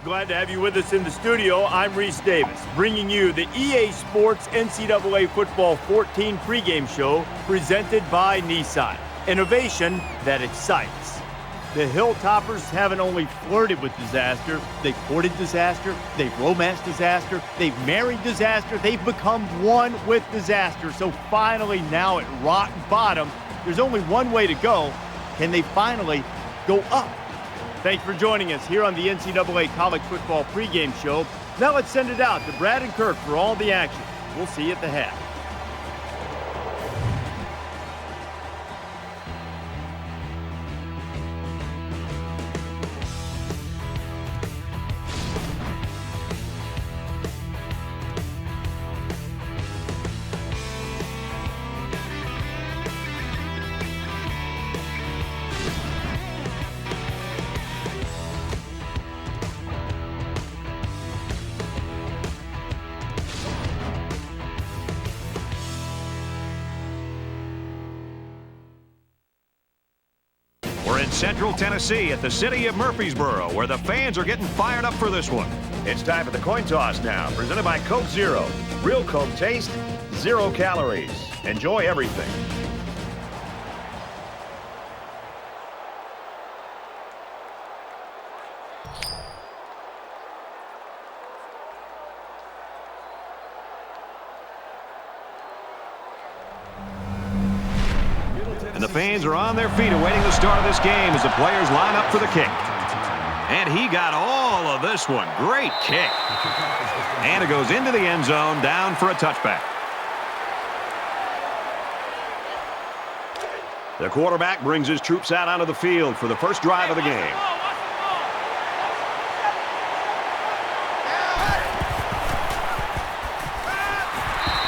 Glad to have you with us in the studio. I'm Reese Davis, bringing you the EA Sports NCAA Football 14 pregame show presented by Nissan. Innovation that excites. The Hilltoppers haven't only flirted with disaster, they've courted disaster, they've romanced disaster, they've married disaster, they've become one with disaster. So finally, now at rock bottom, there's only one way to go. Can they finally go up? Thanks for joining us here on the NCAA College Football pregame show. Now let's send it out to Brad and Kirk for all the action. We'll see you at the half. Central Tennessee at the city of Murfreesboro, where the fans are getting fired up for this one. It's time for the coin toss now, presented by Coke Zero. Real Coke taste, 0 calories. Enjoy everything. And the fans are on their feet awaiting the start of this game as the players line up for the kick. And he got all of this one. Great kick. And it goes into the end zone, down for a touchback. The quarterback brings his troops out onto the field for the first drive of the game.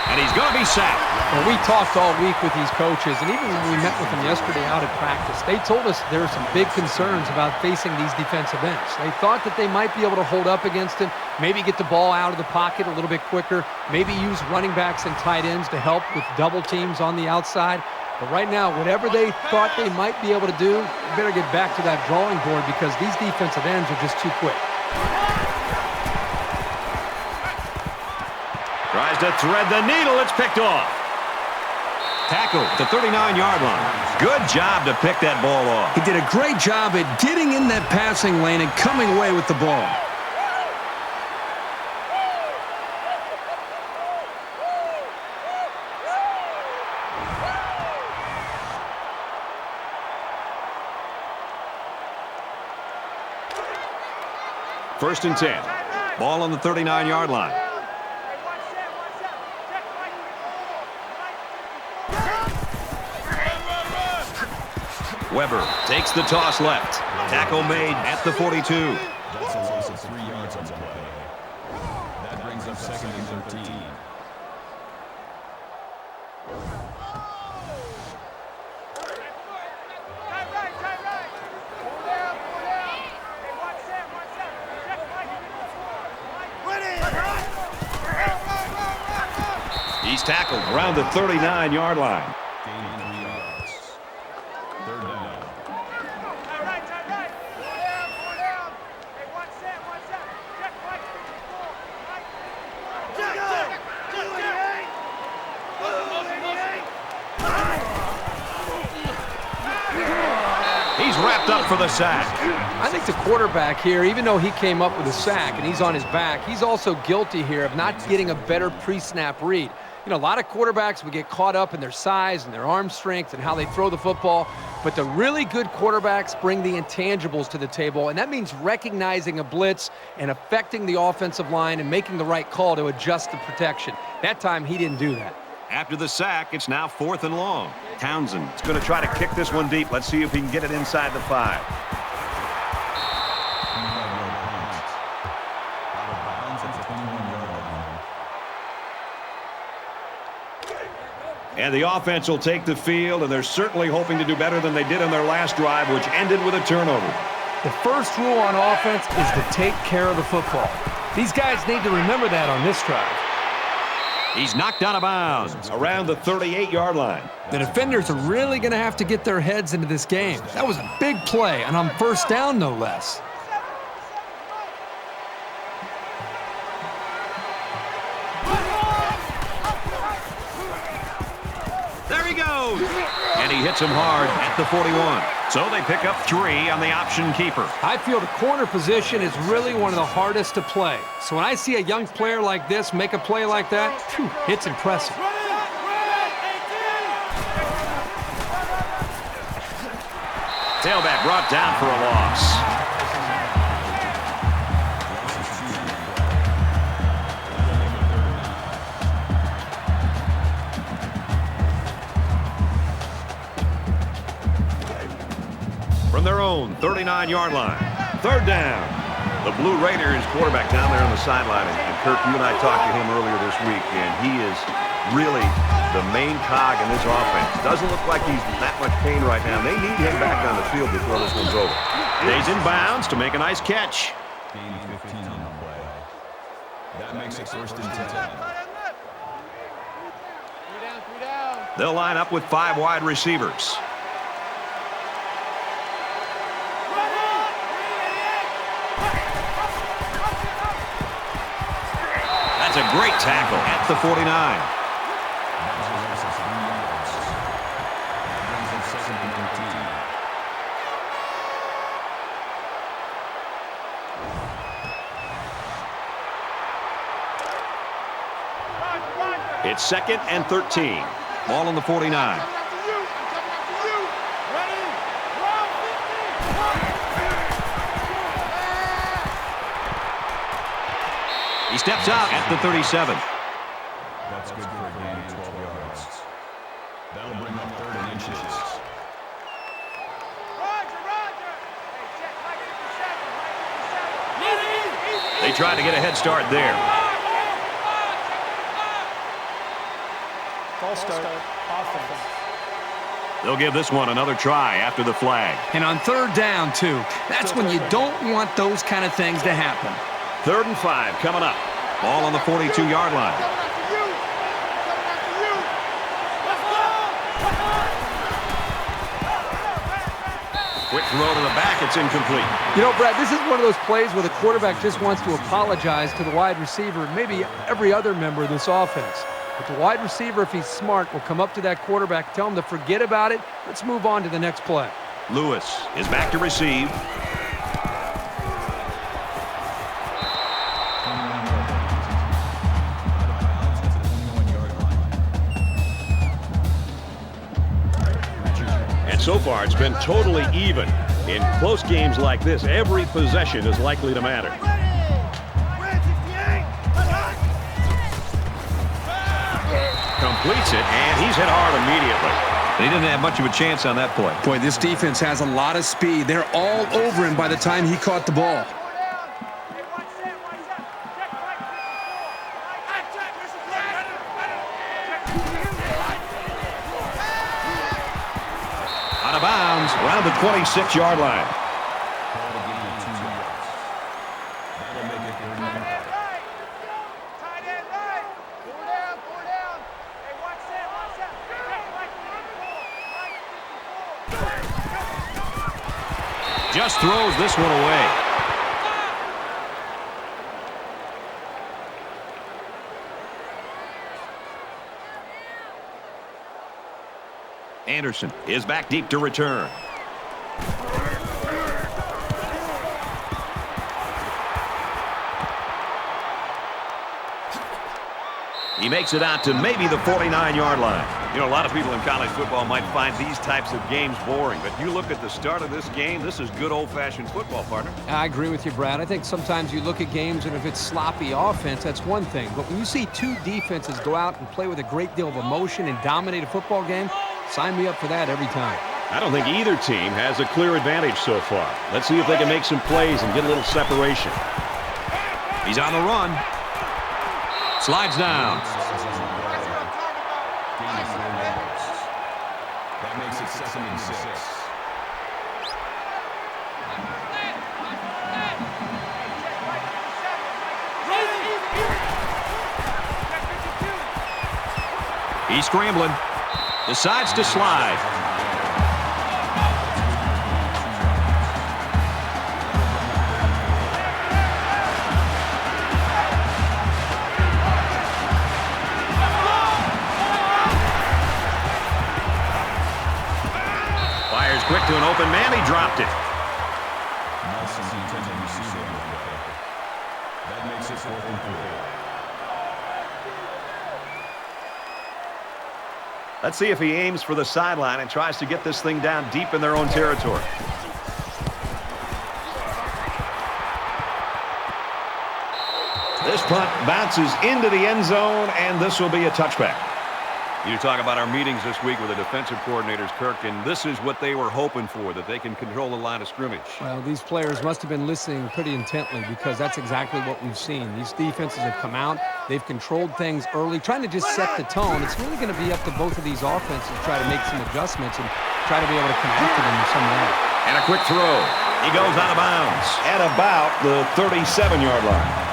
And he's going to be sacked. Well, we talked all week with these coaches, and even when we met with them yesterday out at practice, they told us there are some big concerns about facing these defensive ends. They thought that they might be able to hold up against him, maybe get the ball out of the pocket a little bit quicker, maybe use running backs and tight ends to help with double teams on the outside. But right now, whatever they thought they might be able to do, you better get back to that drawing board because these defensive ends are just too quick. Tries to thread the needle. It's picked off. Tackle at the 39-yard line. Good job to pick that ball off. He did a great job at getting in that passing lane and coming away with the ball. First and 10. Ball on the 39-yard line. Weber takes the toss left. Tackle made at the 42. That's a loss of 3 yards on the play. That brings up second and 13. He's tackled around the 39-yard line. Wrapped up for the sack. I think the quarterback here, even though he came up with a sack and he's on his back, he's also guilty here of not getting a better pre-snap read. You know, a lot of quarterbacks would get caught up in their size and their arm strength and how they throw the football, but the really good quarterbacks bring the intangibles to the table, and that means recognizing a blitz and affecting the offensive line and making the right call to adjust the protection. That time, he didn't do that. After the sack, it's now 4th and long. Townsend is going to try to kick this one deep. Let's see if he can get it inside the 5. And the offense will take the field, and they're certainly hoping to do better than they did on their last drive, which ended with a turnover. The first rule on offense is to take care of the football. These guys need to remember that on this drive. He's knocked out of bounds around the 38-yard line. The defenders are really going to have to get their heads into this game. That was a big play, and on first down, no less. There he goes. And he hits him hard at the 41. So they pick up 3 on the option keeper. I feel the corner position is really one of the hardest to play. So when I see a young player like this make a play like that, phew, it's impressive. Tailback brought down for a loss. From their own 39-yard line. 3rd down. The Blue Raiders quarterback down there on the sideline. And Kirk, you and I talked to him earlier this week, and he is really the main cog in this offense. Doesn't look like he's that much pain right now. They need him back on the field before this one's over. Stays in bounds to make a nice catch. Gain 15 on the play. That makes it 1st and 10. They'll line up with 5 wide receivers. That's a great tackle at the 49. It's 2nd and 13. Ball on the 49. He steps out at the 37. That's good for a gain of 12 yards. That'll bring up 3rd and inches. They try to get a head start there. False start. Offense. They'll give this one another try after the flag. And on 3rd down, too. That's when you don't want those kind of things to happen. 3rd and 5 coming up. Ball on the 42-yard line. Quick throw to the back. It's incomplete. You know, Brad, this is one of those plays where the quarterback just wants to apologize to the wide receiver and maybe every other member of this offense. But the wide receiver, if he's smart, will come up to that quarterback, tell him to forget about it. Let's move on to the next play. Lewis is back to receive. And so far, it's been totally even. In close games like this, every possession is likely to matter. Completes it, and he's hit hard immediately. He didn't have much of a chance on that play. Boy, this defense has a lot of speed. They're all over him by the time he caught the ball. Out of bounds, around the 26-yard line. Just throws this one away. Anderson is back deep to return. He makes it out to maybe the 49-yard line. You know, a lot of people in college football might find these types of games boring, but you look at the start of this game, this is good old-fashioned football, partner. I agree with you, Brad. I think sometimes you look at games, and if it's sloppy offense, that's one thing. But when you see two defenses go out and play with a great deal of emotion and dominate a football game, sign me up for that every time. I don't think either team has a clear advantage so far. Let's see if they can make some plays and get a little separation. He's on the run. Slides down. That makes it 2nd and 6. He's scrambling. Decides to slide. to an open man. He dropped it. Nelson intended receiver on the play. That makes it 4th and 3. Let's see if he aims for the sideline and tries to get this thing down deep in their own territory. This punt bounces into the end zone, and this will be a touchback. You talk about our meetings this week with the defensive coordinators, Kirk, and this is what they were hoping for, that they can control the line of scrimmage. Well, these players must have been listening pretty intently because that's exactly what we've seen. These defenses have come out. They've controlled things early, trying to just set the tone. It's really going to be up to both of these offenses to try to make some adjustments and try to be able to connect to them in some way. And a quick throw. He goes out of bounds at about the 37-yard line.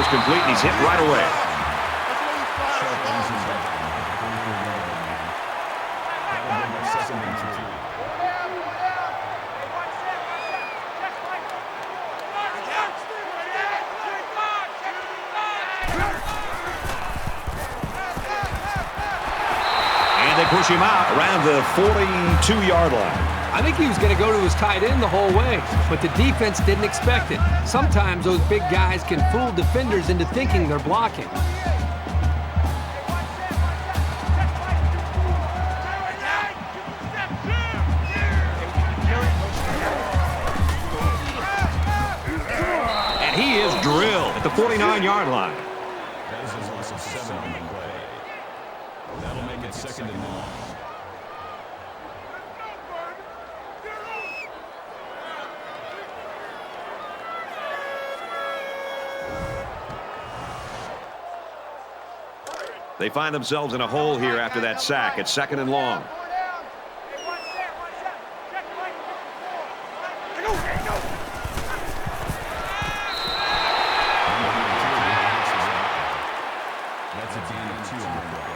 Complete, and he's hit right away. And they push him out around the 42-yard line. I think he was going to go to his tight end the whole way, but the defense didn't expect it. Sometimes those big guys can fool defenders into thinking they're blocking. And he is drilled at the 49-yard line. That is a loss of 7 on the play. That'll make it 2nd and long. They find themselves in a hole here after that sack. It's 2nd and long. That's a gain of 2 on the play.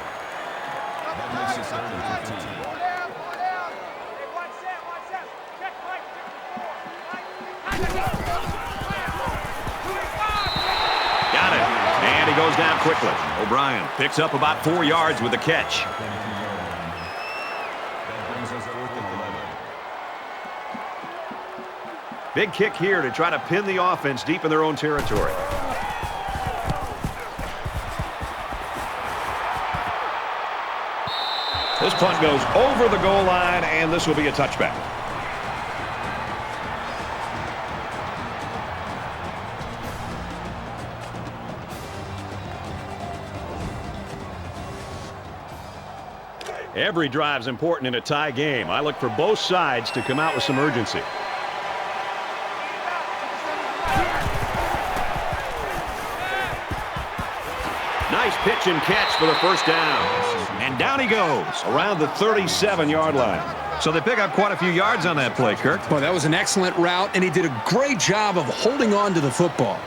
That makes it 3rd and 15. Got it. And he goes down quickly. O'Brien picks up about 4 yards with the catch. That brings us 4th and 11. Big kick here to try to pin the offense deep in their own territory. This punt goes over the goal line, and this will be a touchback. Every drive's important in a tie game. I look for both sides to come out with some urgency. Nice pitch and catch for the first down. And down he goes around the 37-yard line. So they pick up quite a few yards on that play, Kirk. Well, that was an excellent route, and he did a great job of holding on to the football.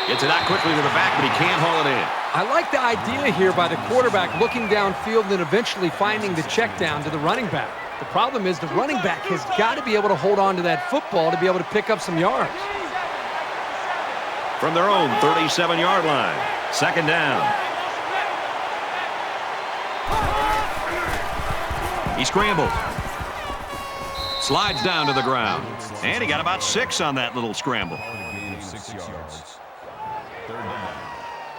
Gets it out quickly to the back, but he can't haul it in. I like the idea here by the quarterback looking downfield and eventually finding the check down to the running back. The problem is the running back has got to be able to hold on to that football to be able to pick up some yards. From their own 37-yard line, 2nd down. He scrambled. Slides down to the ground. And he got about 6 on that little scramble. A gain of 6 yards. 3rd down.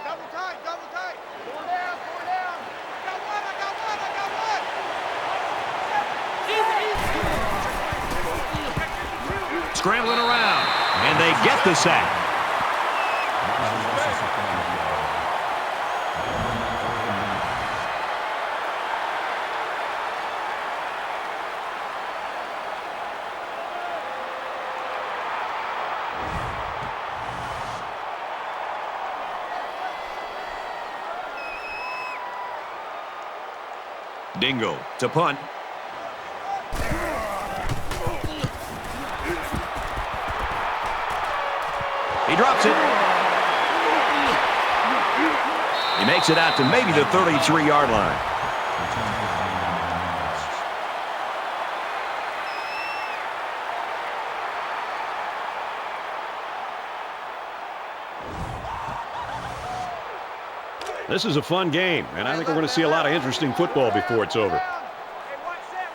Double tight, double tight. 4 down, 4 down. I got one, I got one, I got one. Scrambling around. And they get the sack. Dingo to punt. He drops it. He makes it out to maybe the 33-yard line. This is a fun game, and I think we're going to see a lot of interesting football before it's over. Hey, one set.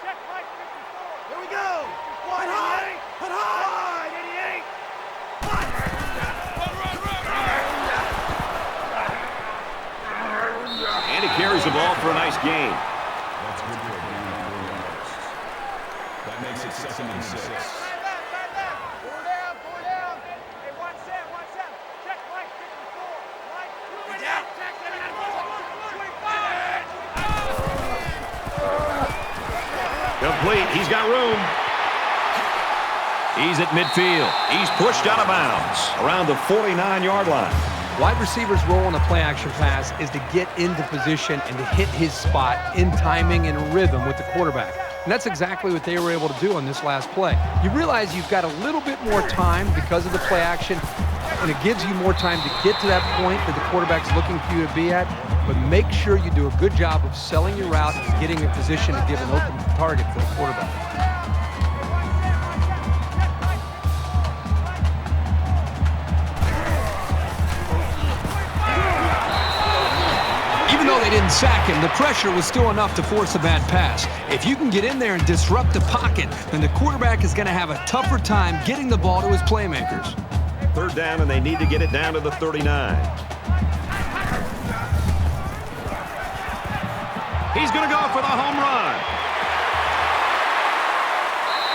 Check Mike 54. Here we go. Wide high. Hut high. 88. And he carries the ball for a nice gain. That's good for a gain of 4 yards. That makes it 2nd and 6. Side left. Four down. Hey, one set. Check Mike 54. Mike, get down. Check 25. Complete. He's got room. He's at midfield. He's pushed out of bounds around the 49-yard line. Wide receiver's role in a play-action pass is to get into position and to hit his spot in timing and rhythm with the quarterback. And that's exactly what they were able to do on this last play. You realize you've got a little bit more time because of the play action, and it gives you more time to get to that point that the quarterback's looking for you to be at. But make sure you do a good job of selling your route and getting in position to give an open target for the quarterback. Even though they didn't sack him, the pressure was still enough to force a bad pass. If you can get in there and disrupt the pocket, then the quarterback is going to have a tougher time getting the ball to his playmakers. 3rd down, and they need to get it down to the 39. He's going to go for the home run.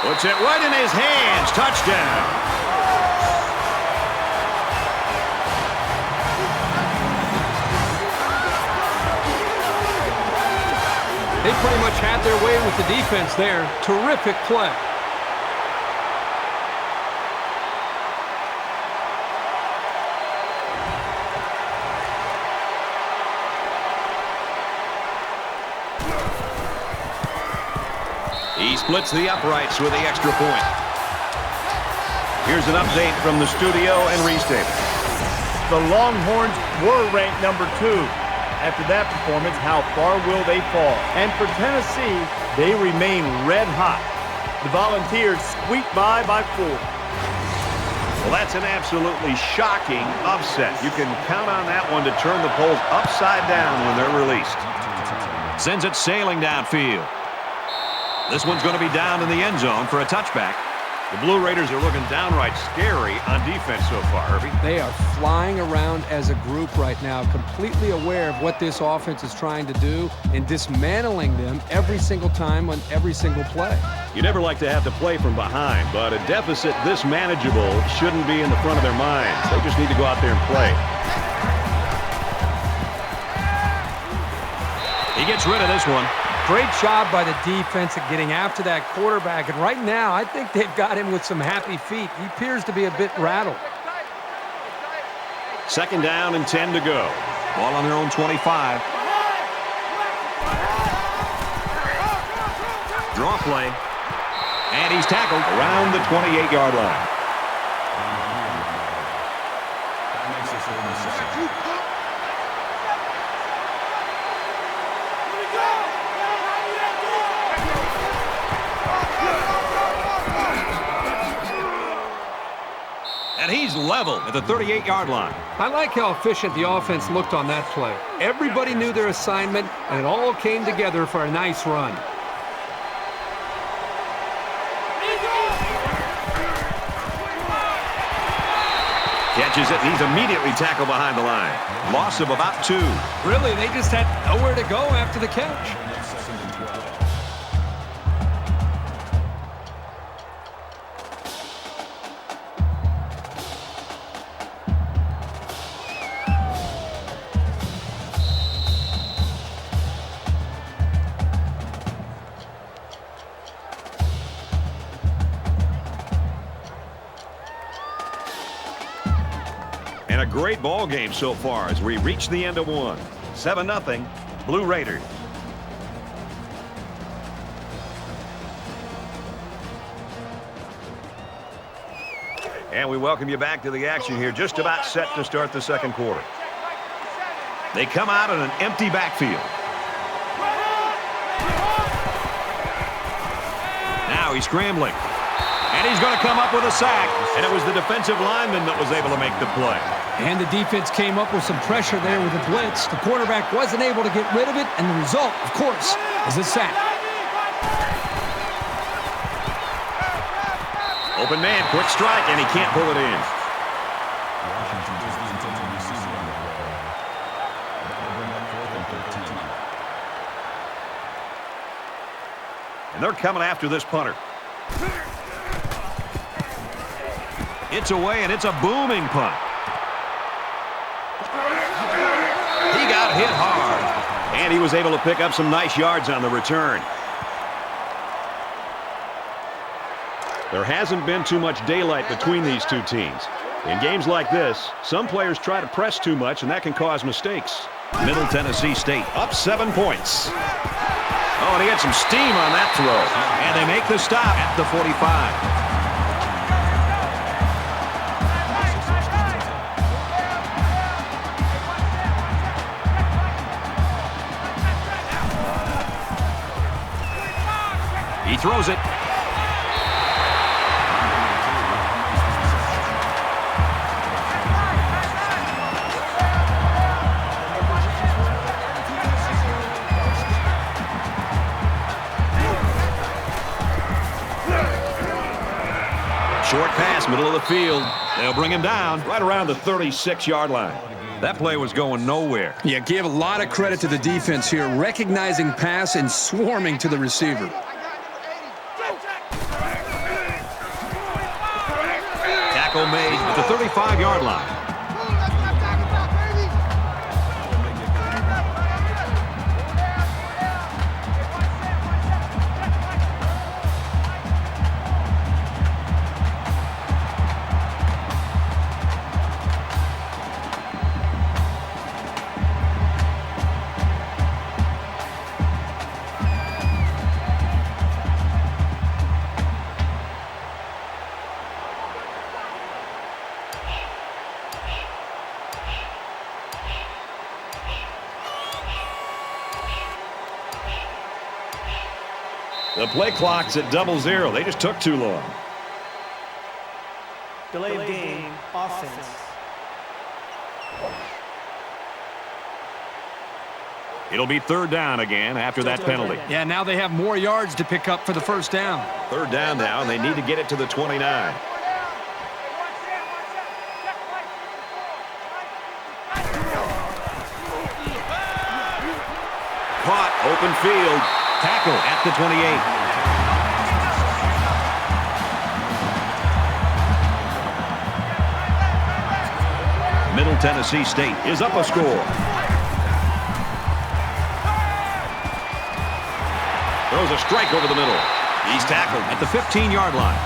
Puts it right in his hands. Touchdown. They pretty much had their way with the defense there. Terrific play. He splits the uprights with the extra point. Here's an update from the studio and restate. The Longhorns were ranked number 2. After that performance, how far will they fall? And for Tennessee, they remain red hot. The Volunteers squeaked by 4. Well, that's an absolutely shocking upset. You can count on that one to turn the polls upside down when they're released. Sends it sailing downfield. This one's going to be down in the end zone for a touchback. The Blue Raiders are looking downright scary on defense so far, Herbie. They are flying around as a group right now, completely aware of what this offense is trying to do and dismantling them every single time on every single play. You never like to have to play from behind, but a deficit this manageable shouldn't be in the front of their minds. They just need to go out there and play. He gets rid of this one. Great job by the defense at getting after that quarterback. And right now, I think they've got him with some happy feet. He appears to be a bit rattled. 2nd down and 10 to go. Ball on their own 25. Draw play. And he's tackled around the 28-yard line. That makes it 3rd and 7. And he's level at the 38-yard line. I like how efficient the offense looked on that play. Everybody knew their assignment, and it all came together for a nice run. Catches it, and he's immediately tackled behind the line. Loss of about 2. Really, they just had nowhere to go after the catch. 2nd and 12. And a great ball game so far as we reach the end of one. 7-0, Blue Raiders. And we welcome you back to the action here. Just about set to start the second quarter. They come out in an empty backfield. Now he's scrambling. And he's going to come up with a sack. And it was the defensive lineman that was able to make the play. And the defense came up with some pressure there with a blitz. The quarterback wasn't able to get rid of it, and the result, of course, is a sack. Open man, quick strike, and he can't pull it in. Washington is the intended receiver on the play. That'll bring up 4th and 13. And they're coming after this punter. It's away, and it's a booming punt. He got hit hard. And he was able to pick up some nice yards on the return. There hasn't been too much daylight between these two teams. In games like this, some players try to press too much, and that can cause mistakes. Middle Tennessee State up 7 points. Oh, and he had some steam on that throw. And they make the stop at the 45. He throws it. Short pass, middle of the field. They'll bring him down right around the 36-yard line. That play was going nowhere. Yeah, give a lot of credit to the defense here, recognizing pass and swarming to the receiver. Tackle made at the 35-yard line. The play clock's at 0-0. They just took too long. Delay of game, offense. It'll be 3rd down again after that penalty. Yeah, now they have more yards to pick up for the first down. 3rd down now, and they need to get it to the 29. Caught, open field. Tackle at the 28. Middle Tennessee State is up a score. Throws a strike over the middle. He's tackled at the 15-yard line.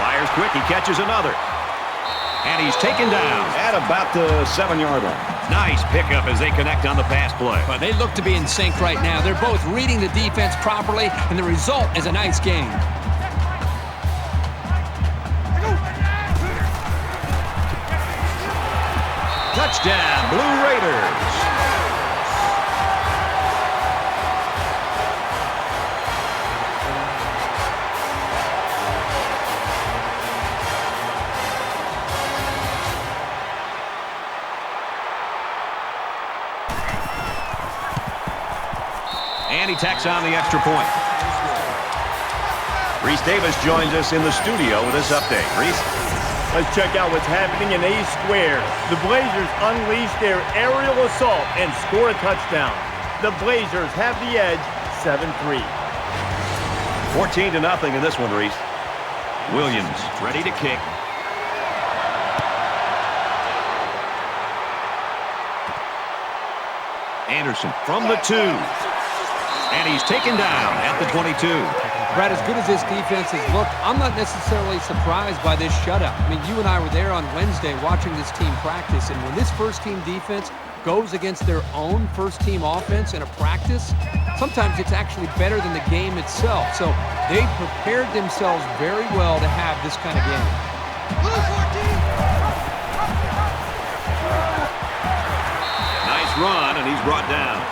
Fires quick, he catches another. And he's taken down At about the 7-yard line. Nice pickup as they connect on the pass play. But they look to be in sync right now. They're both reading the defense properly, and the result is a nice game. Touchdown, Blue Raiders. And he tacks on the extra point. Reese Davis joins us in the studio with this update. Reese? Let's check out what's happening in A Square. The Blazers unleash their aerial assault and score a touchdown. The Blazers have the edge, 7-3. 14-0 in this one, Reese. Williams ready to kick. Anderson from the 2. And he's taken down at the 22. Brad, as good as this defense has looked, I'm not necessarily surprised by this shutout. I mean, you and I were there on Wednesday watching this team practice, and when this first-team defense goes against their own first-team offense in a practice, sometimes it's actually better than the game itself. So they prepared themselves very well to have this kind of game. Nice run, and he's brought down.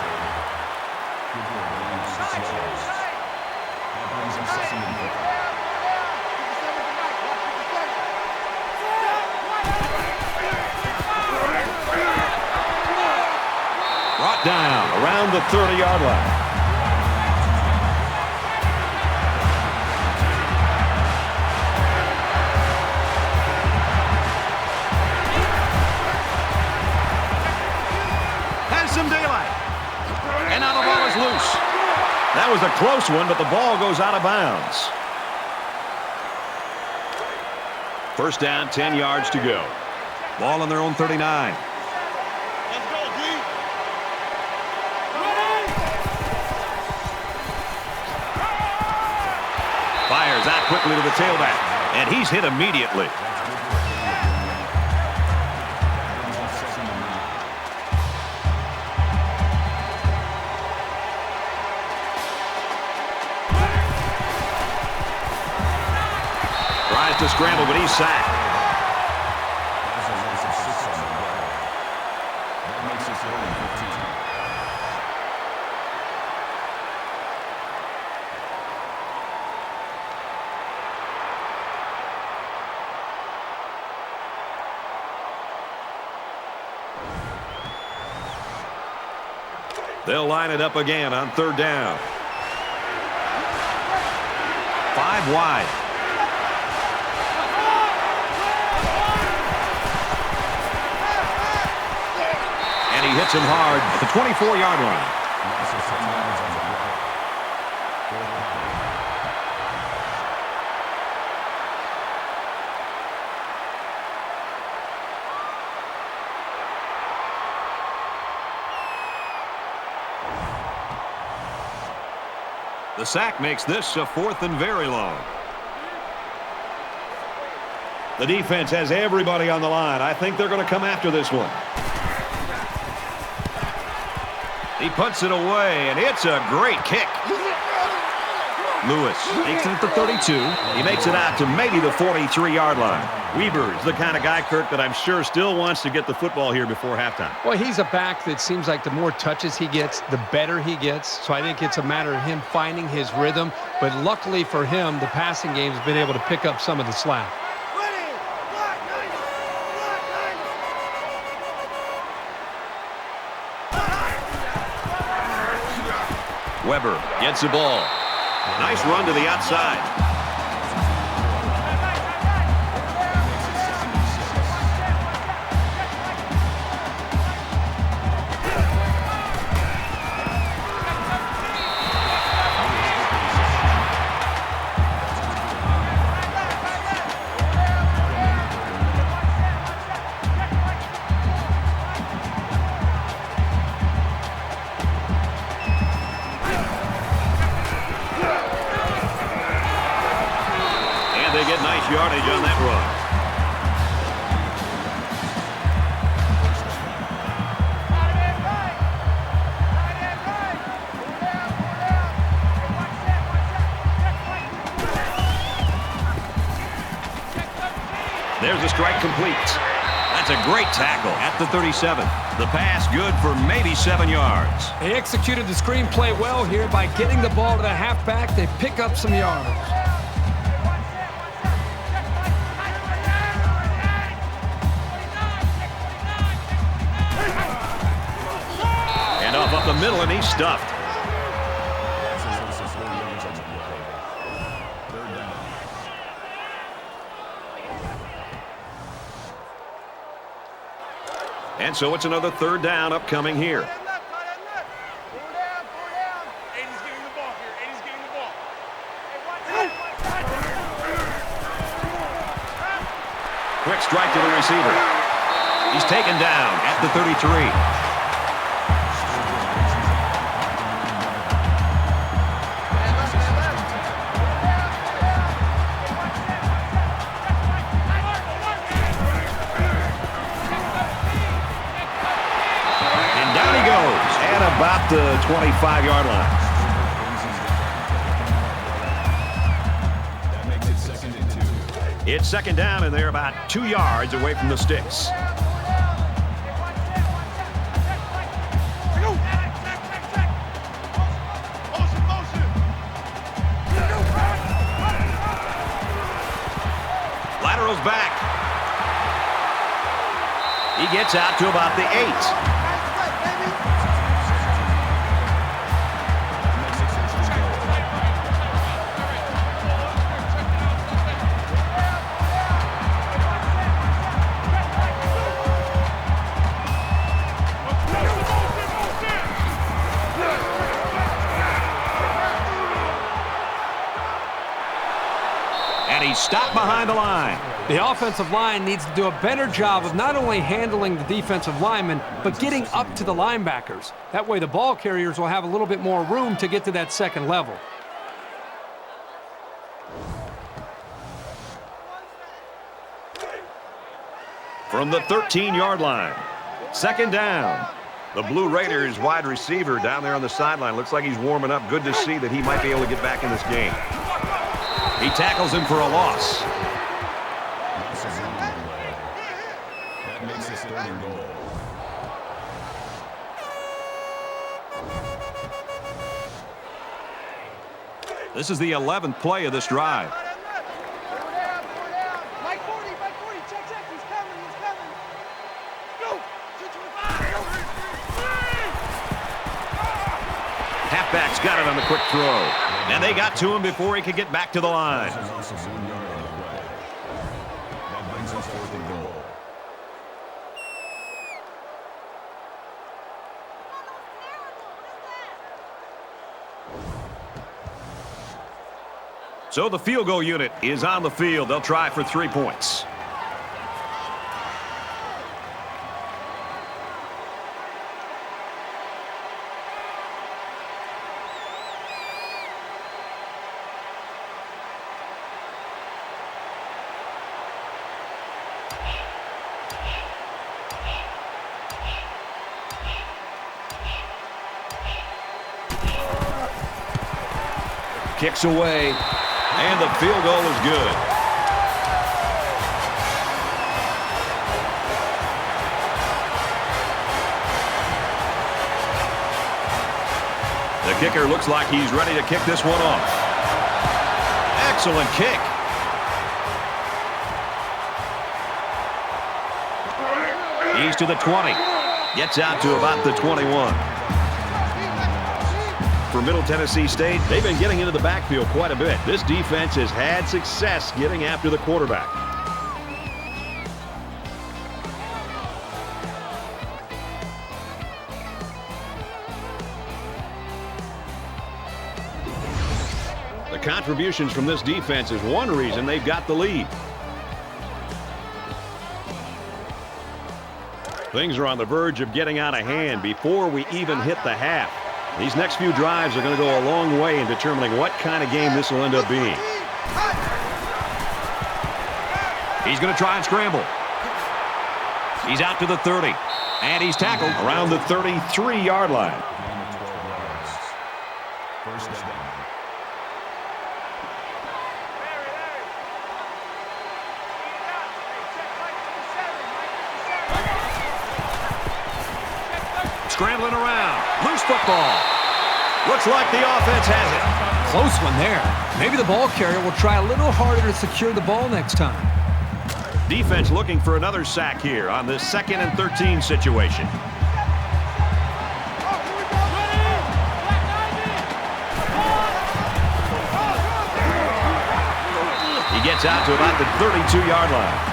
Brought down around the 30-yard line. Has some daylight. And now the ball is loose. That was a close one, but the ball goes out of bounds. First down, 10 yards to go. Ball on their own 39. Fires out quickly to the tailback, and he's hit immediately. Tries to scramble, but he's sacked. That makes it 15. They'll line it up again on third down. 5 wide. And he hits him hard at the 24-yard line. The sack makes this a 4th and very long. The defense has everybody on the line. I think they're going to come after this one. He puts it away, and it's a great kick. Lewis takes it at the 32. He makes it out to maybe the 43-yard line. Weaver is the kind of guy, Kirk, that I'm sure still wants to get the football here before halftime. Well, he's a back that seems like the more touches he gets, the better he gets. So I think it's a matter of him finding his rhythm. But luckily for him, the passing game has been able to pick up some of the slack. Weber gets the ball. Nice run to the outside. They get nice yardage on that run. There's a strike complete. That's a great tackle at the 37. The pass good for maybe 7 yards. They executed the screenplay well here by getting the ball to the halfback. They pick up some yards. Up the middle, and he's stuffed. And so it's another third down upcoming here. Quick strike to the receiver. He's taken down at the 33. about the 25-yard line. That makes it 2nd and 2. It's 2nd down, and they're about 2 yards away from the sticks. Lateral's back. He gets out to about the 8. And he's stopped behind the line. The offensive line needs to do a better job of not only handling the defensive linemen, but getting up to the linebackers. That way the ball carriers will have a little bit more room to get to that second level. From the 13-yard line, 2nd down. The Blue Raiders wide receiver down there on the sideline. Looks like he's warming up. Good to see that he might be able to get back in this game. He tackles him for a loss. That makes it 3rd and goal. This is the 11th play of this drive. Mike 40, check, he's coming. Go! Halfback's got it on the quick throw. And they got to him before he could get back to the line. This is also 1 yard on the play. That brings us 4th and goal. So the field goal unit is on the field. They'll try for 3 points. Kicks away, and the field goal is good. The kicker looks like he's ready to kick this one off. Excellent kick. He's to the 20. Gets out to about the 21. For Middle Tennessee State, they've been getting into the backfield quite a bit. This defense has had success getting after the quarterback. The contributions from this defense is one reason they've got the lead. Things are on the verge of getting out of hand before we even hit the half. These next few drives are going to go a long way in determining what kind of game this will end up being. He's going to try and scramble. He's out to the 30. And he's tackled around the 33-yard line. First down. Scrambling around. Loose football. Looks like the offense has it. Close one there. Maybe the ball carrier will try a little harder to secure the ball next time. Defense looking for another sack here on this 2nd and 13 situation. He gets out to about the 32-yard line.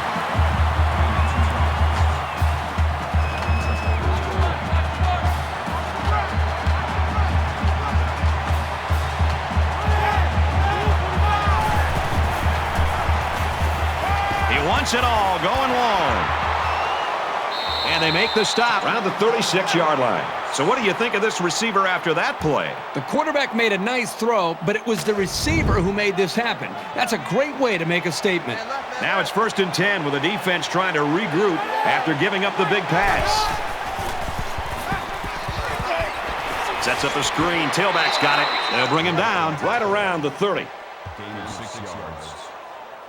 Wants it all, going long. And they make the stop around the 36-yard line. So what do you think of this receiver after that play? The quarterback made a nice throw, but it was the receiver who made this happen. That's a great way to make a statement. Now it's 1st and 10 with the defense trying to regroup after giving up the big pass. Sets up a screen. Tailback's got it. They'll bring him down. Right around the 30. Gain of 6 yards.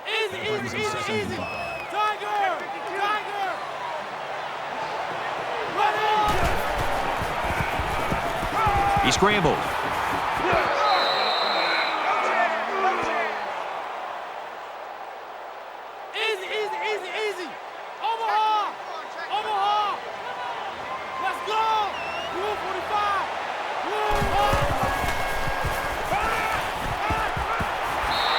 Easy, That brings easy, him easy, second and easy. 5. Tiger! Tiger! Run it! He scrambles. Easy, easy, easy, easy. Omaha! Omaha! Let's go! Rule 45!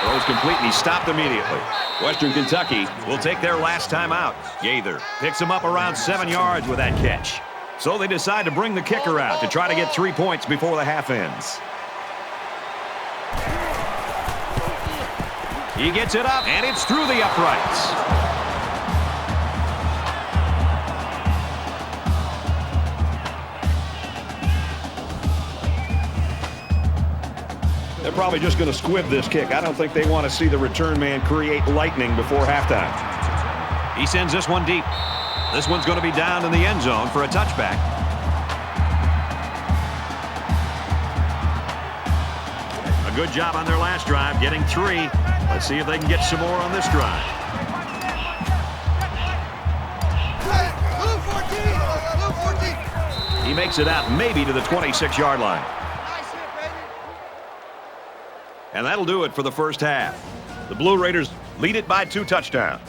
Throws complete, and he stopped immediately. Western Kentucky will take their last time out. Gaither picks him up around 7 yards with that catch. So they decide to bring the kicker out to try to get 3 points before the half ends. He gets it up, and it's through the uprights. They're probably just going to squib this kick. I don't think they want to see the return man create lightning before halftime. He sends this one deep. This one's going to be down in the end zone for a touchback. A good job on their last drive, getting 3. Let's see if they can get some more on this drive. He makes it out maybe to the 26-yard line. And that'll do it for the first half. The Blue Raiders lead it by 2 touchdowns.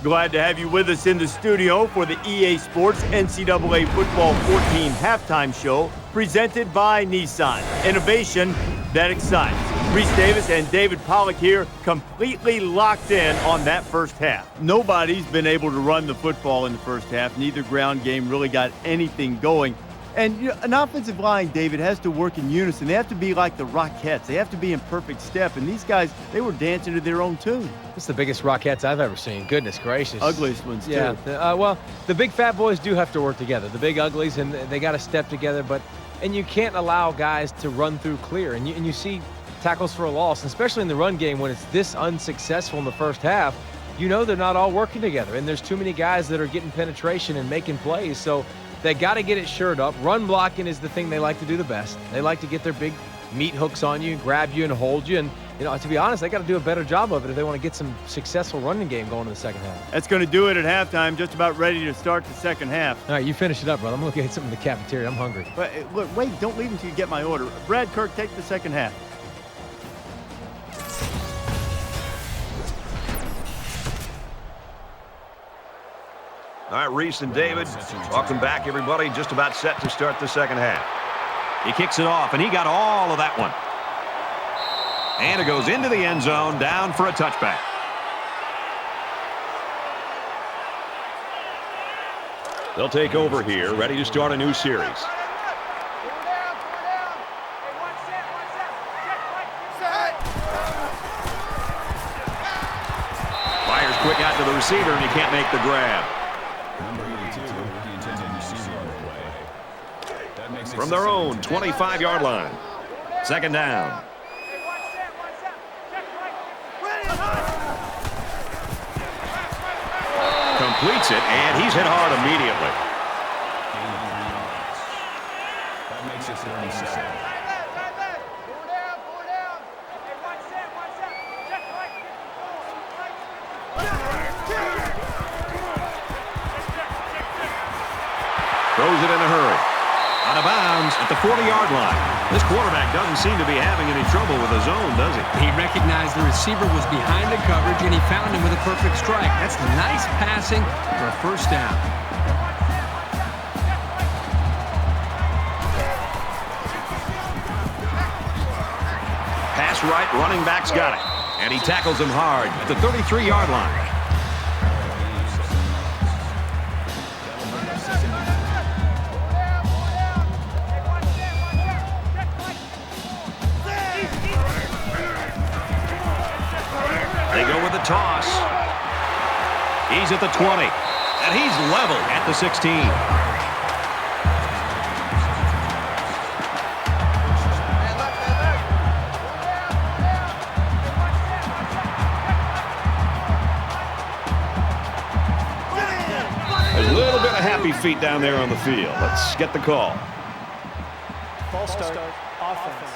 Glad to have you with us in the studio for the EA Sports NCAA Football 14 halftime show presented by Nissan. Innovation that excites. Reese Davis and David Pollack here, completely locked in on that first half. Nobody's been able to run the football in the first half. Neither ground game really got anything going. And you know, an offensive line, David, has to work in unison. They have to be like the Rockettes. They have to be in perfect step. And these guys, they were dancing to their own tune. It's the biggest Rockettes I've ever seen. Goodness gracious. Ugliest ones, too. Yeah. Well, the big fat boys do have to work together. The big uglies, and they got to step together. And you can't allow guys to run through clear. And you see tackles for a loss, especially in the run game when it's this unsuccessful in the first half. You know they're not all working together. And there's too many guys that are getting penetration and making plays. So they got to get it shored up. Run blocking is the thing they like to do the best. They like to get their big meat hooks on you, grab you, and hold you. And, you know, to be honest, they got to do a better job of it if they want to get some successful running game going in the second half. That's going to do it at halftime, just about ready to start the second half. All right, you finish it up, brother. I'm going to get something in the cafeteria. I'm hungry. But look, wait, don't leave until you get my order. Brad Kirk, take the second half. All right, Reese and David, welcome back, everybody. Just about set to start the second half. He kicks it off, and he got all of that one. And it goes into the end zone, down for a touchback. They'll take over here, ready to start a new series. Fires quick out to the receiver, and he can't make the grab. Number 82, the intended receiver on the play. That makes it From their own 25-yard line. Second down. Completes it, and he's hit hard immediately. gain of 3 yards. That makes it 37. Throws it in a hurry. Out of bounds at the 40-yard line. This quarterback doesn't seem to be having any trouble with his own, does he? He recognized the receiver was behind the coverage, and he found him with a perfect strike. That's nice passing for a first down. Pass right, running back's got it. And he tackles him hard at the 33-yard line. They go with the toss. He's at the 20. And he's level at the 16. feet down there on the field. Let's get the call. False start. Offense.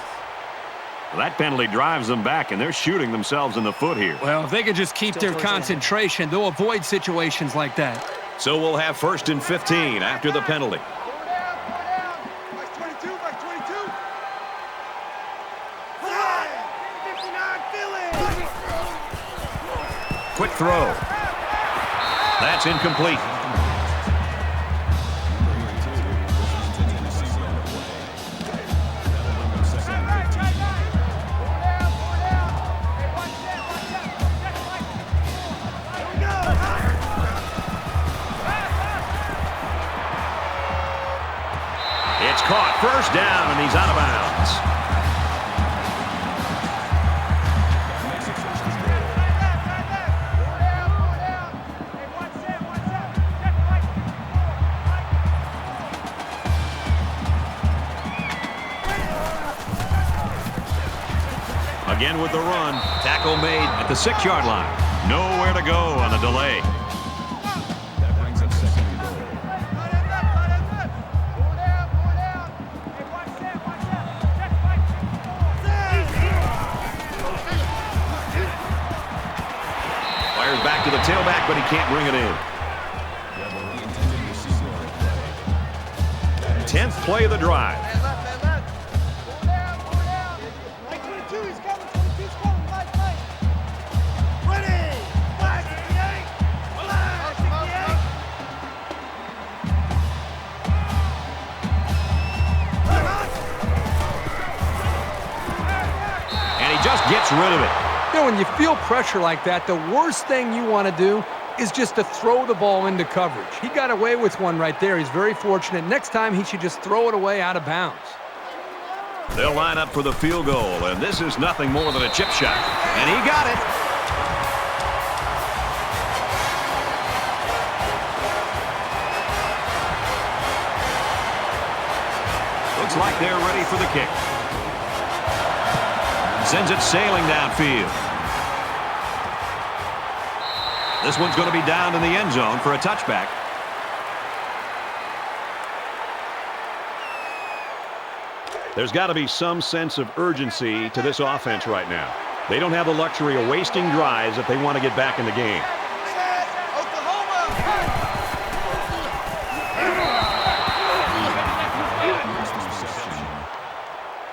That penalty drives them back, and they're shooting themselves in the foot here. Well, if they could just keep their concentration, they'll avoid situations like that. So we'll have 1st and 15 after the penalty. Box 22, box 22. Quick throw. That's incomplete. It's caught. First down, and he's out of bounds. Again with the run. Tackle made at the 6-yard line. Nowhere to go on the delay. That brings up 2nd and goal. Fires back to the tailback, but he can't bring it in. The intended receiver play. 10th play of the drive. Just gets rid of it. You know, when you feel pressure like that, the worst thing you want to do is just to throw the ball into coverage. He got away with one right there. He's very fortunate. Next time, he should just throw it away out of bounds. They'll line up for the field goal, and this is nothing more than a chip shot. And he got it. Looks like they're ready for the kick. Sends it sailing downfield. This one's going to be down in the end zone for a touchback. There's got to be some sense of urgency to this offense right now. They don't have the luxury of wasting drives if they want to get back in the game.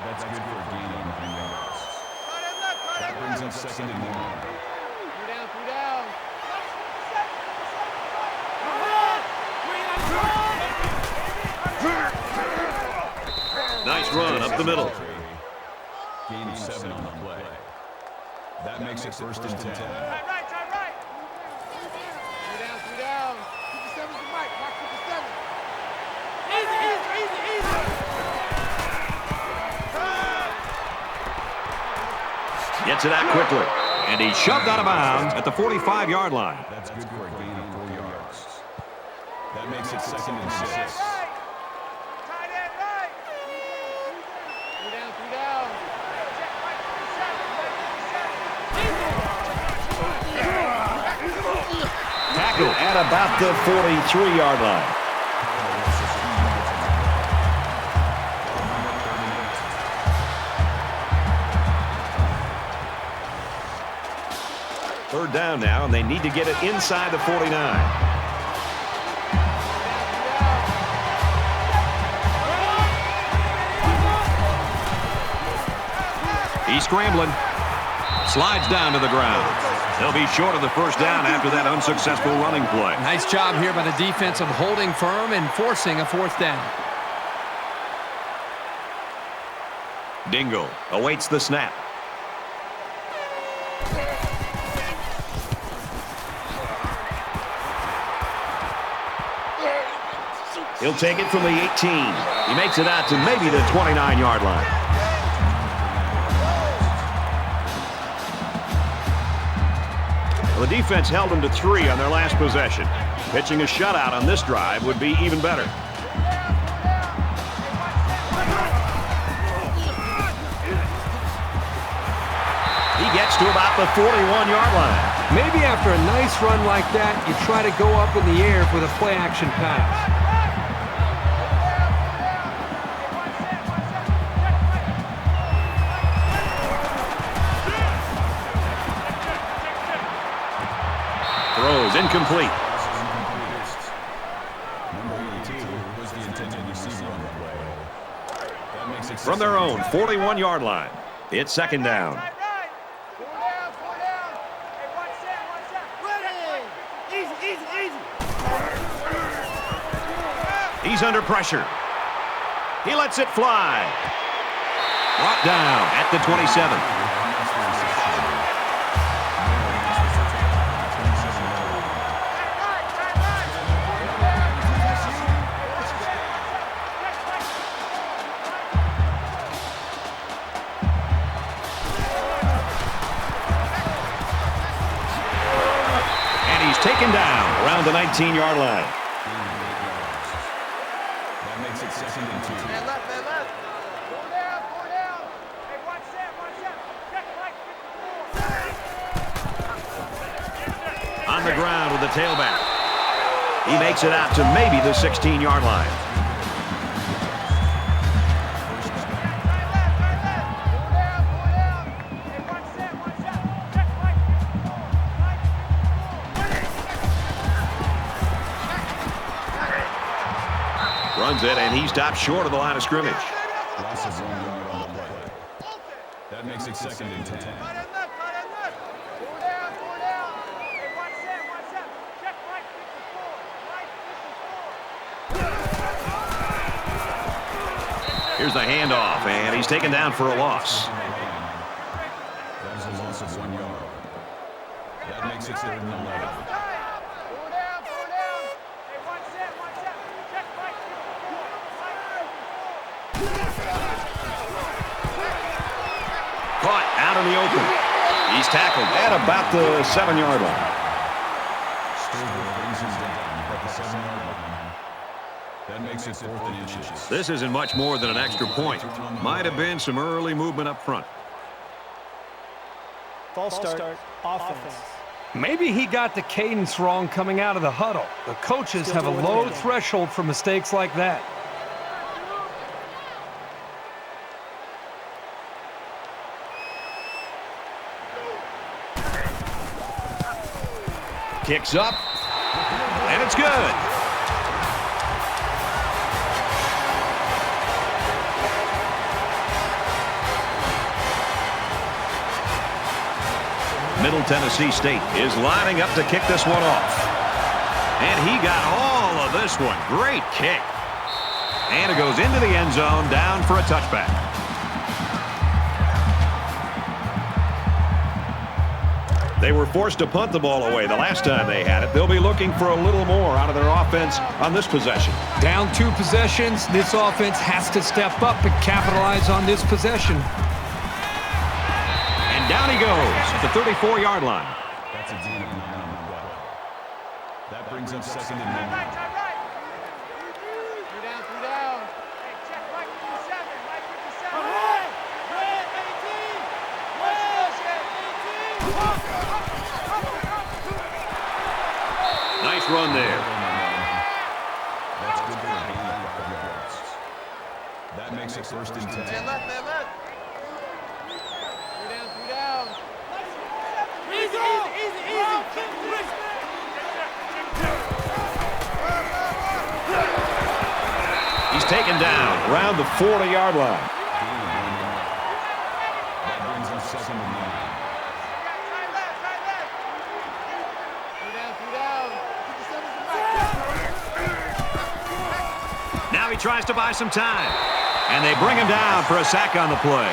That's good for a gain of 9 yards. That brings up 2nd and 1. Nice run up the middle. Gain of 7 on the play. That makes it 1st and 10. Gets it out quickly. And he's shoved out of bounds at the 45-yard line. That's good for a gain of 4 yards. That makes it 2nd and 6. Tackle at about the 43-yard line. Third down now, and they need to get it inside the 49. He's scrambling. Slides down to the ground. They'll be short of the first down after that unsuccessful running play. Nice job here by the defense of holding firm and forcing a 4th down. Dingle awaits the snap. He'll take it from the 18. He makes it out to maybe the 29-yard line. Well, the defense held them to 3 on their last possession. Pitching a shutout on this drive would be even better. He gets to about the 41-yard line. Maybe after a nice run like that, you try to go up in the air with a play-action pass. incomplete. Number 82 was the intended receiver on the play. That makes it From their own 41-yard line, it's second down. Right. Four down. Hey, one set. Easy. He's under pressure. He lets it fly. Brought down at the 27. And he's taken down around the 19-yard line. That makes it second and 2. Man left. Four down. Hey, one set. Check right. 54. On the ground with the tailback. He makes it out to maybe the 16-yard line. Runs it, and he stopped short of the line of scrimmage. Loss of 1 yard on the play. That makes it second and 10. Four down. Hey, one set. Check right. 54. Here's the handoff, and he's taken down for a loss. That was a loss of 1 yard. That makes it third and 11. Four down. Hey, one set. Check right. 54. Caught out in the open. He's tackled at about the 7-yard line. Brings him down at the 7-yard line. That makes it 4th and inches. This isn't much more than an extra point. Might have been some early movement up front. False start. Offense. Maybe he got the cadence wrong coming out of the huddle. The coaches have a low threshold for mistakes like that. Kicks up, and it's good. Middle Tennessee State is lining up to kick this one off. And he got all of this one. Great kick. And it goes into the end zone, down for a touchback. They were forced to punt the ball away the last time they had it. They'll be looking for a little more out of their offense on this possession. Down 2 possessions, this offense has to step up and capitalize on this possession. And down he goes at the 34-yard line. That's a gain of 9 on the play. That brings up second and 9. Right. Three down. Hey, check right. 57. Right 57. Red 18. Nice run there. That's good for a gain of 5 yards. That makes it 1st and 10. Man left. Three down. Easy. He's taken down around the 40-yard line. That brings up second and 9. Now he tries to buy some time. And they bring him down for a sack on the play.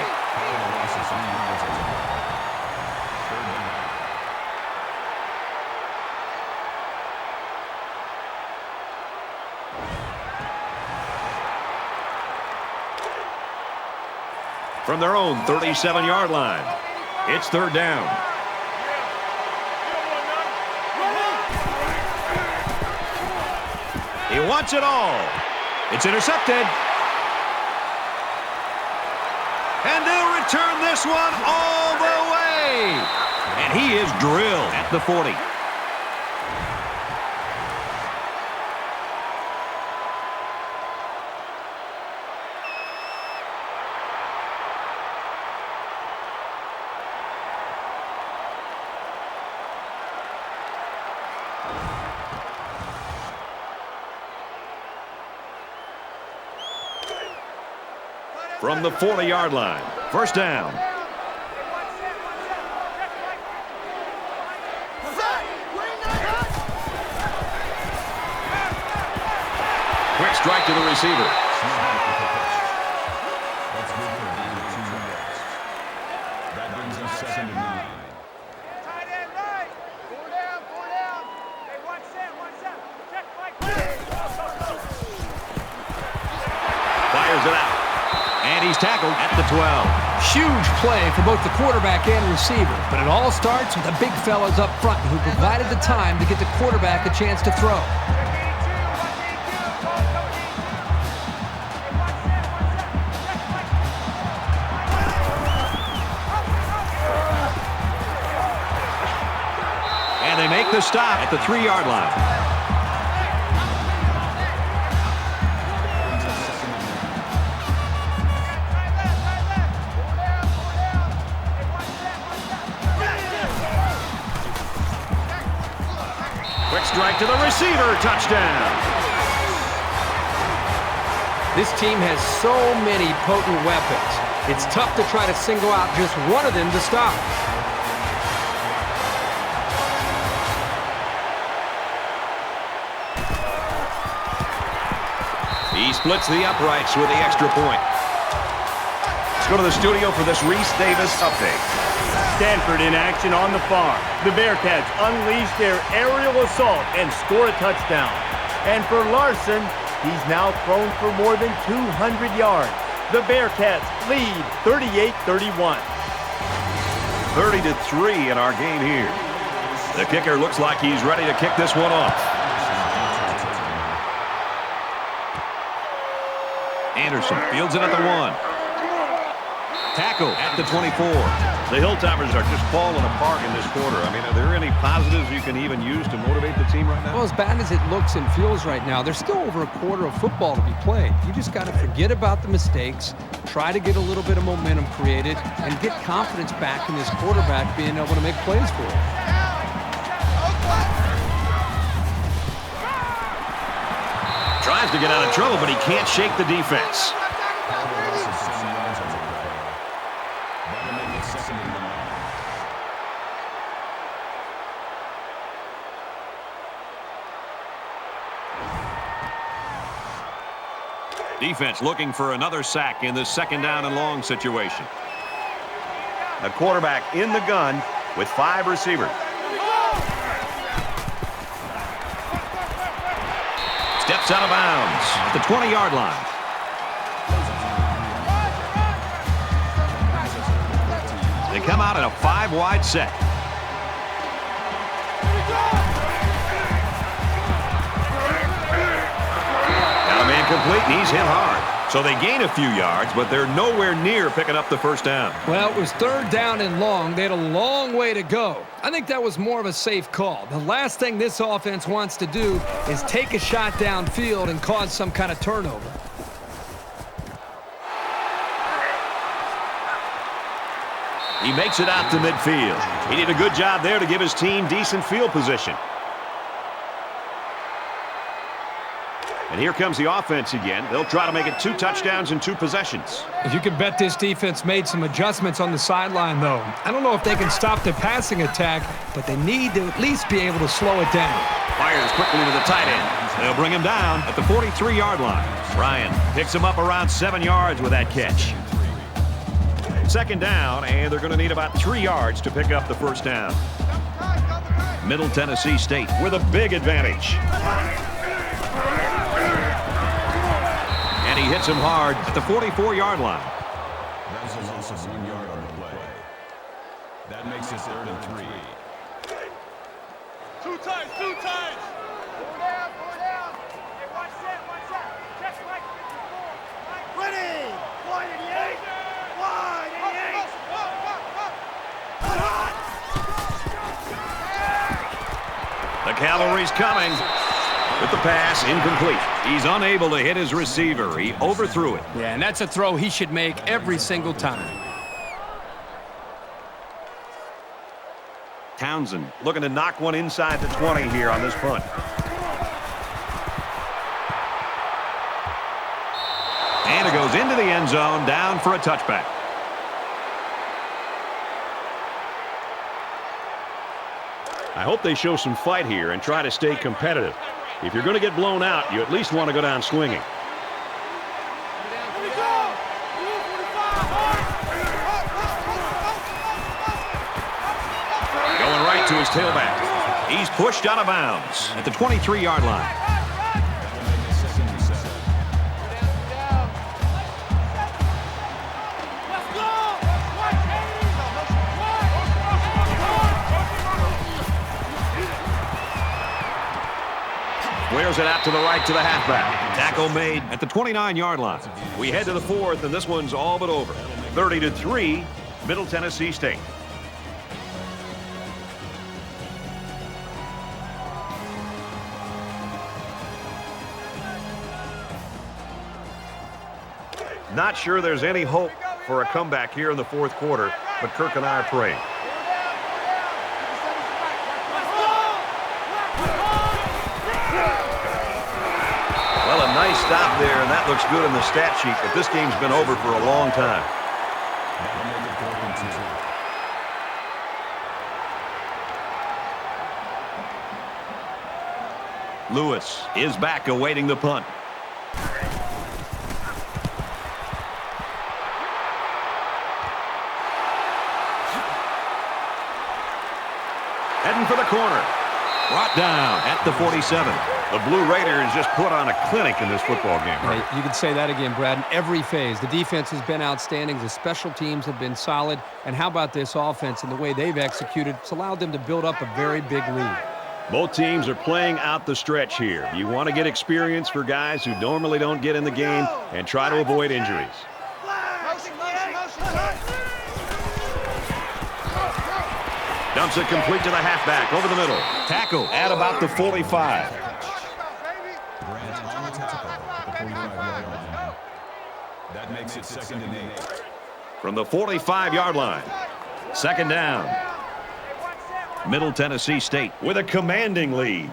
From their own 37-yard line, it's third down. He wants it all. It's intercepted. And they'll return this one all the way. And he is drilled at the 40. from the 40-yard line. First down. Quick strike to the receiver. That brings him 2nd and 9. Tight end right. 4 down, 4 down. Hey, watch that, watch that. Check Mike. Fires it out. And he's tackled at the 12. Huge play for both the quarterback and receiver, but it all starts with the big fellas up front who provided the time to get the quarterback a chance to throw. And they make the stop at the 3-yard line. Quick strike to the receiver. Touchdown. This team has so many potent weapons. It's tough to try to single out just one of them to stop. He splits the uprights with the extra point. Let's go to the studio for this Reese Davis update. Stanford in action on the farm. The Bearcats unleash their aerial assault and score a touchdown. And for Larson, he's now thrown for more than 200 yards. The Bearcats lead 38-31. 30-3 in our game here. The kicker looks like he's ready to kick this one off. Anderson fields it at the 1. Tackle at the 24. The Hilltoppers are just falling apart in this quarter. I mean, are there any positives you can even use to motivate the team right now? Well, as bad as it looks and feels right now, there's still over a quarter of football to be played. You just got to forget about the mistakes, try to get a little bit of momentum created, and get confidence back in this quarterback being able to make plays for it. Tries to get out of trouble, but he can't shake the defense. Defense looking for another sack in this 2nd down and long situation. A quarterback in the gun with 5 receivers. Steps out of bounds at the 20-yard line. They come out in a 5-wide set. Complete, and he's hit hard. So they gain a few yards, but they're nowhere near picking up the first down. Well, it was 3rd down and long. They had a long way to go. I think that was more of a safe call. The last thing this offense wants to do is take a shot downfield and cause some kind of turnover. He makes it out to midfield. He did a good job there to give his team decent field position. And here comes the offense again. They'll try to make it 2 touchdowns in 2 possessions. You can bet this defense made some adjustments on the sideline, though. I don't know if they can stop the passing attack, but they need to at least be able to slow it down. Fires quickly to the tight end. They'll bring him down at the 43-yard line. Ryan picks him up around 7 yards with that catch. 2nd down, and they're going to need about 3 yards to pick up the first down. Middle Tennessee State with a big advantage. And he hits him hard at the 44-yard line. That's a loss of 1 yard on the play. That makes it 3rd and 3. 2 times, 2 times. 4 down, 4 down. Hey, watch that, watch that. Check Mike, 54. Mike. Ready. 188. 188. The cavalry's coming. With the pass incomplete. He's unable to hit his receiver. He overthrew it. Yeah, and that's a throw he should make every single time. Townsend looking to knock one inside the 20 here on this punt. And it goes goes into the end zone, down for a touchback. I hope they show some fight here and try to stay competitive. If you're going to get blown out, you at least want to go down swinging. Going right to his tailback. He's pushed out of bounds at the 23-yard line. Clears it out to the right to the halfback. Tackle made at the 29-yard line. We head to the fourth, and this one's all but over. 30-3, Middle Tennessee State. Not sure there's any hope for a comeback here in the fourth quarter, but Kirk and I are praying. Well, a nice stop there, and that looks good in the stat sheet, but this game's been over for a long time. Lewis is back awaiting the punt. Heading for the corner. Brought down at the 47. The Blue Raiders just put on a clinic in this football game. Hey, you can say that again, Brad. In every phase, the defense has been outstanding. The special teams have been solid. And how about this offense and the way they've executed? It's allowed them to build up a very big lead. Both teams are playing out the stretch here. You want to get experience for guys who normally don't get in the game and try to avoid injuries. Dumps it complete to the halfback over the middle. Tackle at about the 45. That makes it 2nd and 8. From the 45-yard line. Second down. Middle Tennessee State with a commanding lead.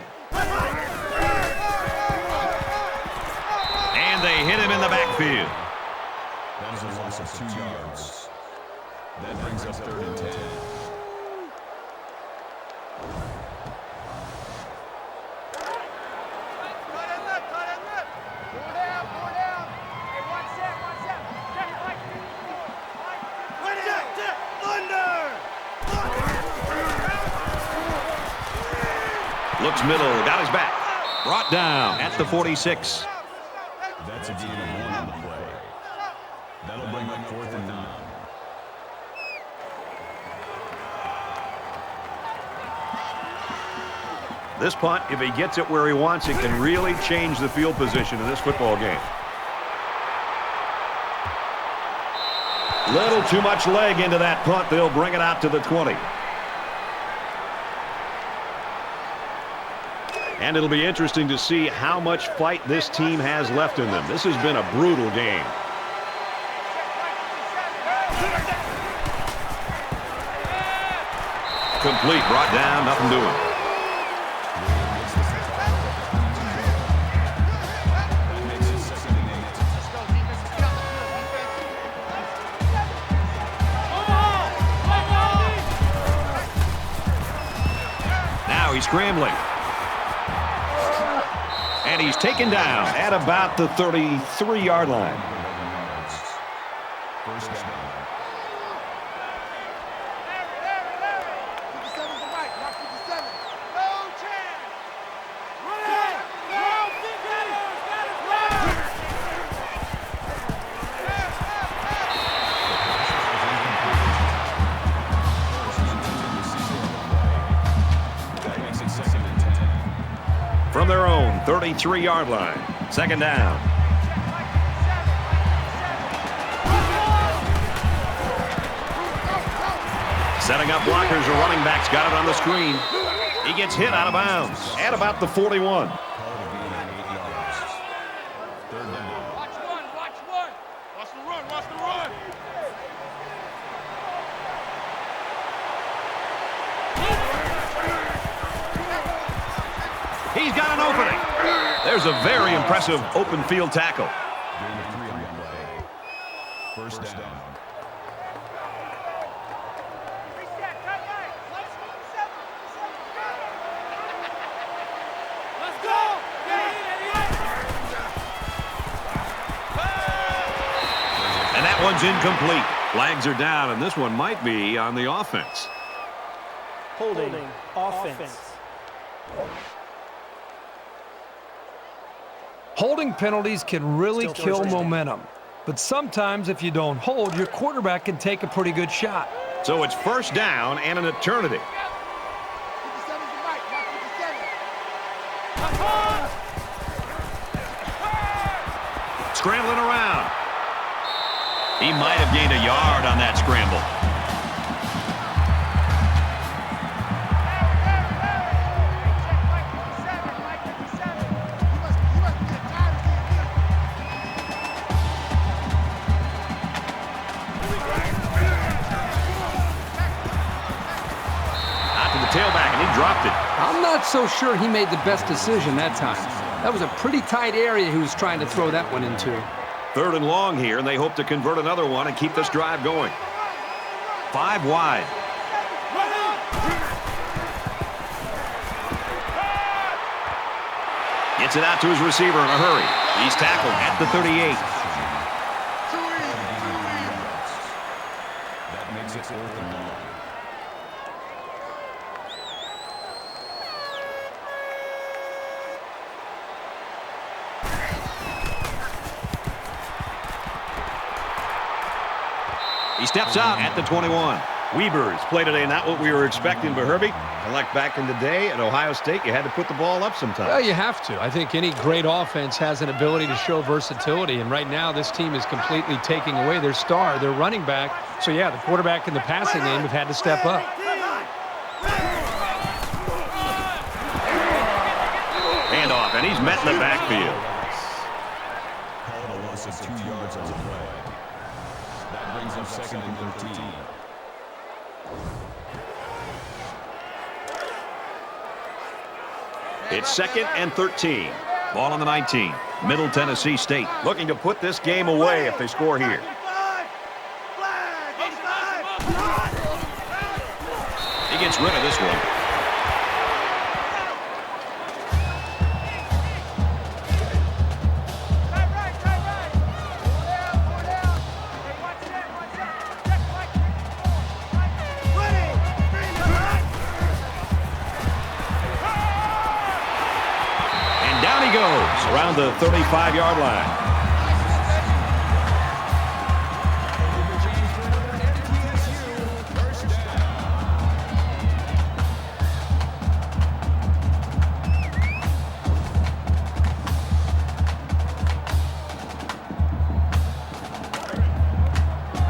And they hit him in the backfield. That is a loss of 2 yards. That brings us 3rd and 10. Looks middle, got his back. Brought down at the 46. That's a gain of 1 on the play. That'll bring up 4th and 9. This punt, if he gets it where he wants it, can really change the field position in this football game. Little too much leg into that punt. They'll bring it out to the 20. And it'll be interesting to see how much fight this team has left in them. This has been a brutal game. Complete, brought down, nothing doing. Now he's scrambling. And he's taken down at about the 33-yard line. First down. From their own 33-yard line. Second down. Setting up blockers, the running back's got it on the screen. He gets hit out of bounds at about the 41. Watch one. Watch the run. He's got an opening. There's a very impressive open field tackle. Gain of 3 on the play. first down. And that one's incomplete. Flags are down, and this one might be on the offense. Holding offense. Holding penalties can really kill momentum. But sometimes if you don't hold, your quarterback can take a pretty good shot. So it's first down and an eternity. Scrambling around. He might have gained a yard on that scramble. Out to the tailback, and he dropped it. I'm not so sure he made the best decision that time. That was a pretty tight area he was trying to throw that one into. 3rd and long here, and they hope to convert another one and keep this drive going. 5 wide. Gets it out to his receiver in a hurry. He's tackled at the 38. That makes it 4th and long. He steps out at the 21. Weber's play today, not what we were expecting, but Herbie, like back in the day at Ohio State, you had to put the ball up sometimes. Well, you have to. I think any great offense has an ability to show versatility, and right now this team is completely taking away their star, their running back. So, yeah, the quarterback and the passing game have had to step up. Handoff, and he's met in the backfield. Called a loss of 2 yards on the play. That brings up 2nd and 13. It's 2nd and 13. Ball on the 19. Middle Tennessee State looking to put this game away if they score here. He gets rid of this one. Around the 35-yard line.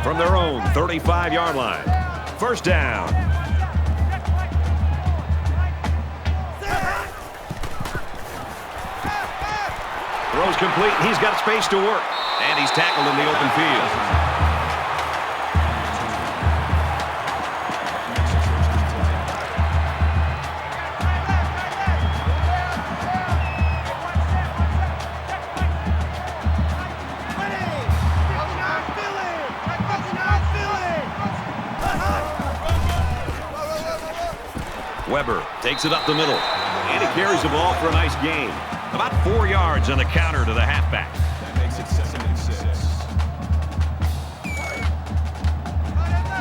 From their own 35-yard line. First down. Throws complete. He's got space to work. And he's tackled in the open field. Weber takes it up the middle. And he carries the ball for a nice gain. About 4 yards on the counter to the halfback. That makes it 2nd and 6.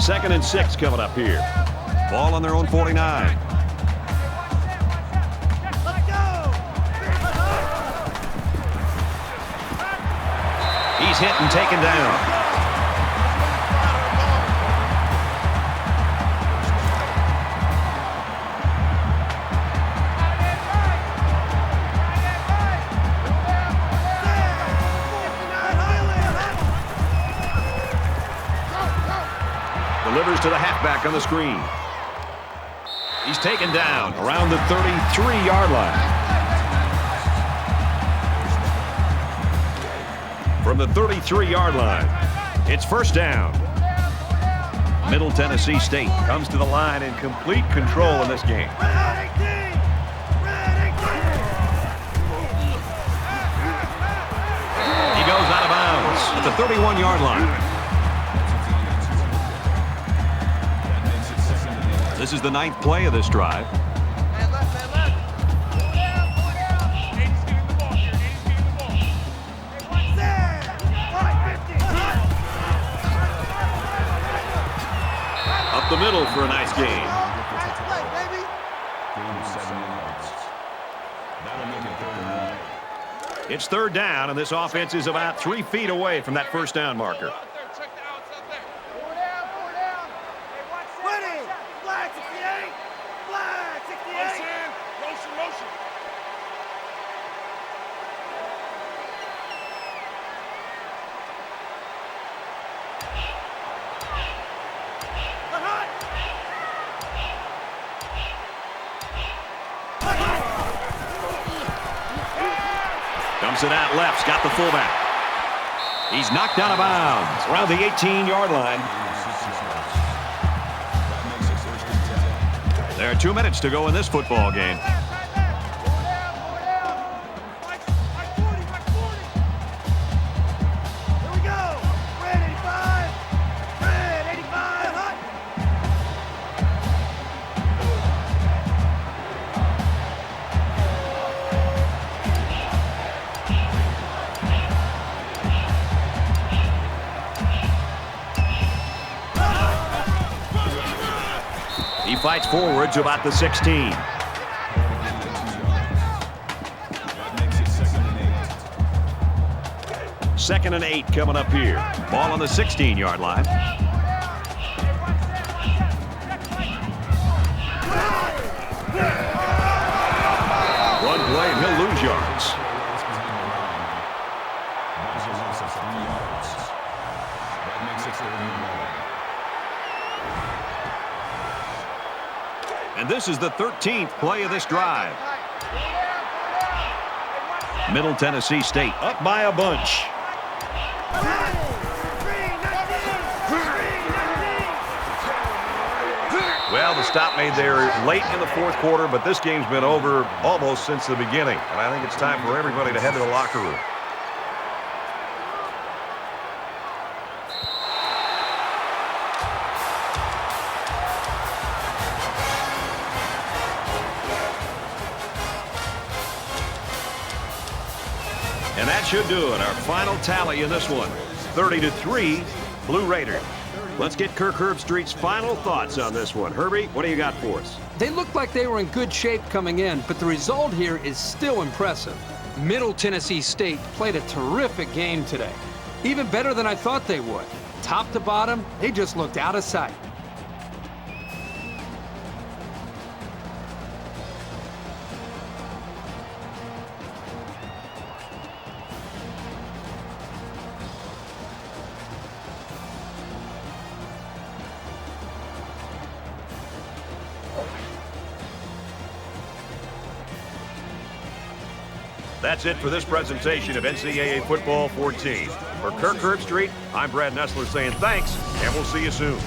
2nd and 6 coming up here. Ball on their own 49. He's hit and taken down. Delivers to the halfback on the screen. He's taken down around the 33-yard line. From the 33-yard line, it's first down. Middle Tennessee State comes to the line in complete control in this game. He goes out of bounds at the 31-yard line. This is the 9th play of this drive. Man left, man left. Pull down, pull down. 80's getting the ball here. 80's getting the ball. Hey, what's that? 550. Up the middle for a nice gain. Nice play, baby. Gain of 7 yards. That'll make it 3rd and 9. It's 3rd down, and this offense is about 3 feet away from that first down marker. Check the outs out there. Pull down, pull down. Hey, watch that. 20. Flag 68. Flag 68. Motion, motion. Dumps it out left. Got the fullback. He's knocked out of bounds around the 18-yard line. That makes it 1st and 10. There are 2 minutes to go in this football game. Pull down, pull down. Mike 40, Mike 40. Here we go. Red 85. Red 85. Hot. He fights forward to about the 16. That makes it 2nd and 8. 2nd and 8 coming up here. Ball on the 16-yard line. One play and he'll lose yards. That was a loss of 3 yards. That makes it 3rd and 11. And this is the 13th play of this drive. Middle Tennessee State up by a bunch. Well, the stop made there late in the 4th quarter, but this game's been over almost since the beginning. And I think it's time for everybody to head to the locker room. And that should do it. Our final tally in this one, 30-3, Blue Raiders. Let's get Kirk Herbstreit's final thoughts on this one. Herbie, what do you got for us? They looked like they were in good shape coming in, but the result here is still impressive. Middle Tennessee State played a terrific game today. Even better than I thought they would. Top to bottom, they just looked out of sight. That's it for this presentation of NCAA Football 14. For Kirk Herbstreit, I'm Brad Nessler saying thanks, and we'll see you soon.